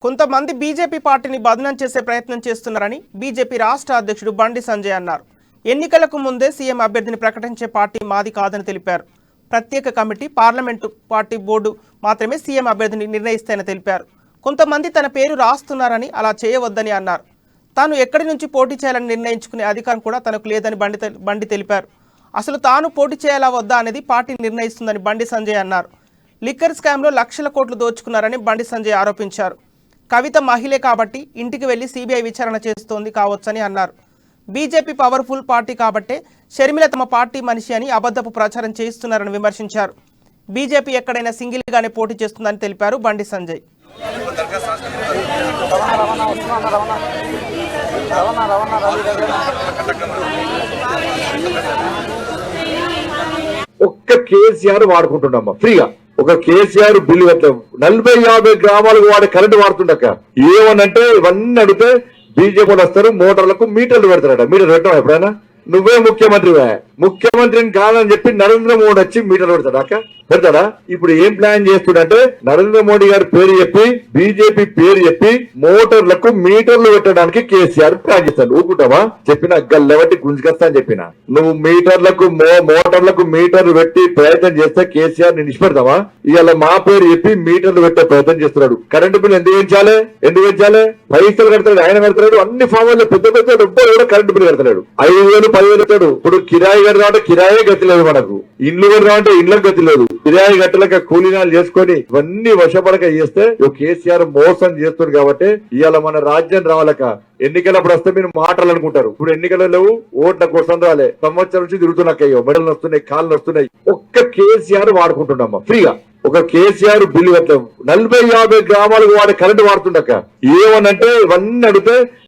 కొంతమంది బీజేపీ పార్టీని బదనం చేసే ప్రయత్నం చేస్తున్నారని బీజేపీ రాష్ట్ర అధ్యక్షుడు బండి సంజయ్ అన్నారు. ఎన్నికలకు ముందే సీఎం అభ్యర్థిని ప్రకటించే పార్టీ మాది కాదని తెలిపారు. ప్రత్యేక కమిటీ, పార్లమెంటు పార్టీ బోర్డు మాత్రమే సీఎం అభ్యర్థిని నిర్ణయిస్తాయని తెలిపారు. కొంతమంది తన పేరు రాస్తున్నారని అలా చేయవద్దని అన్నారు. తాను ఎక్కడి నుంచి పోటీ చేయాలని నిర్ణయించుకునే అధికారం కూడా తనకు లేదని బండి తెలిపారు. అసలు తాను పోటీ చేయాలా వద్దా అనేది పార్టీ నిర్ణయిస్తుందని బండి సంజయ్ అన్నారు. లిక్కర్ స్కామ్లో లక్షల కోట్లు దోచుకున్నారని బండి సంజయ్ ఆరోపించారు. కవిత మహిళే కాబట్టి ఇంటికి వెళ్లి సిబిఐ విచారణ చేస్తోంది కావచ్చని అన్నారు. బీజేపీ పవర్ఫుల్ పార్టీ కాబట్టే షర్మిల తమ పార్టీ మనిషి అని అబద్ధపు ప్రచారం చేయిస్తున్నారని విమర్శించారు. బీజేపీ ఎక్కడైనా సింగిల్గానే పోటీ చేస్తుందని తెలిపారు బండి సంజయ్. ఒక్క కేసీఆర్ వాడుకుంటున్నామ్మా ఫ్రీగా. ఒక కేసీఆర్ బిల్లు కట్టాం 40-50 గ్రామాలకు వాడే కరెంటు వాడుతుండక ఏమనంటే ఇవన్నీ అడిగితే బీజేపీ వస్తారు, మోటార్లకు మీటర్లు పెడతారట. మీటర్ పెట్టావా ఎప్పుడైనా? నువ్వే ముఖ్యమంత్రివే. ముఖ్యమంత్రిని కాదని చెప్పి నరేంద్ర మోడీ వచ్చి మీటర్లు పెడతాడా? ఇప్పుడు ఏం ప్లాన్ చేస్తుండే, నరేంద్ర మోడీ గారి పేరు చెప్పి బీజేపీ పేరు చెప్పి మోటార్లకు మీటర్లు పెట్టడానికి కేసీఆర్ ప్లాన్ చేస్తాడు. ఊరుకుంటావా? చెప్పిన గల్లెవట్టి గుంజుకొస్తా అని చెప్పిన. నువ్వు మోటార్లకు మీటర్లు పెట్టి ప్రయత్నం చేస్తే కేసీఆర్ నేను ఇష్టపెడతావా? ఇవాళ మా పేరు చెప్పి మీటర్లు పెట్టే ప్రయత్నం చేస్తున్నాడు. కరెంటు బిల్లు ఎందుకు పెంచాలి? పైసలు కడతాడు, ఆయన కడతాడు. అన్ని ఫార్మర్లు పెద్ద కూడా కరెంటు బిల్లు కడతాడు. 5,000, 10,000 కట్టాడు. ఇప్పుడు కిరాయి కడతామంటే కిరాయే గతి లేదు, మనకు ఇండ్లు కడతామంటే ఇండ్లకు గతి లేదు. కిరాయి గట్టలక కూలీనాలు చేసుకొని ఇవన్నీ వశపడక చేస్తే కేసీఆర్ మోసం చేస్తుంది. కాబట్టి ఇవాళ మన రాజ్యం రావాలక ఎన్నికలప్పుడు వస్తే మీరు మాట్లాడాలనుకుంటారు. ఇప్పుడు ఎన్నికలు లేవు, ఓట్ల కోసం రాలే. సంవత్సరం నుంచి తిరుగుతున్నాకయ్యో, మెడలు వస్తున్నాయి, కాళ్ళు వస్తున్నాయి. ఒక్క కేసీఆర్ వాడుకుంటున్నామ్మా ఫ్రీగా. ఒక కేసీఆర్ బిల్లు కట్టాం 40-50 గ్రామాలకు వాడే కరెంటు వాడుతుండక ఏమనంటే ఇవన్నీ అడిగితే